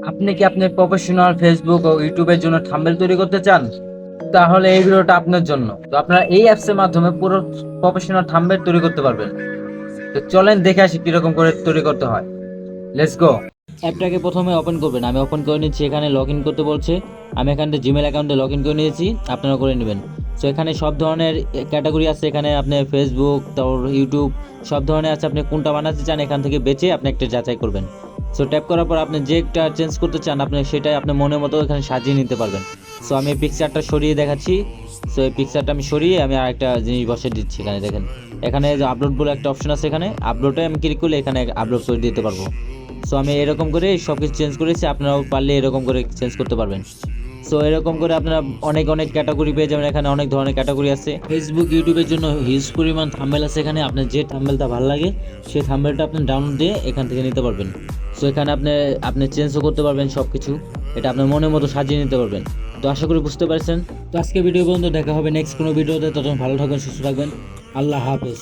আপনি কি আপনার প্রফেশনাল ফেসবুক ও ইউটিউবের জন্য থাম্বনেল তৈরি করতে চান? তাহলে এই ভিডিওটা আপনার জন্য। তো আপনারা এই অ্যাপসের মাধ্যমে পুরো প্রফেশনাল থাম্বনেল তৈরি করতে পারবেন। তো চলেন দেখে আসি কিরকম করে তৈরি করতে হয়। Let's go. অ্যাপটাকে প্রথমে ওপেন করবেন। আমি ওপেন করে নিচ্ছি, এখানে লগ ইন করতে বলছে। আমি এখানে জিমেল অ্যাকাউন্টে লগ ইন করে নিয়েছি, আপনারা করে নেবেন। সো এখানে সব ধরনের ক্যাটাগরি আছে, এখানে আপনি ফেসবুক, তারপর ইউটিউব সব ধরনের আছে। আপনি কোনটা বানাতে চান এখান থেকে বেছে আপনি একটা যাচাই করবেন। সো ট্যাপ করার পর আপনি যে একটা চেঞ্জ করতে চান আপনি সেটাই আপনার মনের মতো এখানে সাজিয়ে নিতে পারবেন। সো আমি এই পিকচারটা সরিয়ে দেখাচ্ছি। সো এই পিকচারটা আমি সরিয়ে আমি আরেকটা জিনিস বসিয়ে দিচ্ছি। এখানে দেখেন, এখানে যে আপলোড বলে একটা অপশন আছে, এখানে আপলোডে আমি ক্লিক করলে এখানে আপলোড করে দিতে পারবো। সো আমি এরকম করে সব কিছু চেঞ্জ করেছি, আপনারাও পারলে এরকম করে চেঞ্জ করতে পারবেন। সো এরকম করে আপনারা অনেক অনেক ক্যাটাগরি পেয়ে যাবেন। এখানে অনেক ধরনের ক্যাটাগরি আছে। ফেসবুক ইউটিউবের জন্য হিউজ পরিমাণ থাম্বনেল আছে। এখানে আপনার যে থাম্বনেলটা ভালো লাগে সেই থাম্বনেলটা আপনি ডাউনলোড দিয়ে এখান থেকে নিতে পারবেন। সো এখানে আপনি চেঞ্জও করতে পারবেন সব কিছু। এটা আপনার মনের মতো সাজিয়ে নিতে পারবেন। তো আশা করি বুঝতে পারছেন। তো আজকে ভিডিও পর্যন্ত, দেখা হবে নেক্সট কোনো ভিডিওতে। ততক্ষণ ভালো থাকবেন, সুস্থ থাকবেন। আল্লাহ হাফেজ।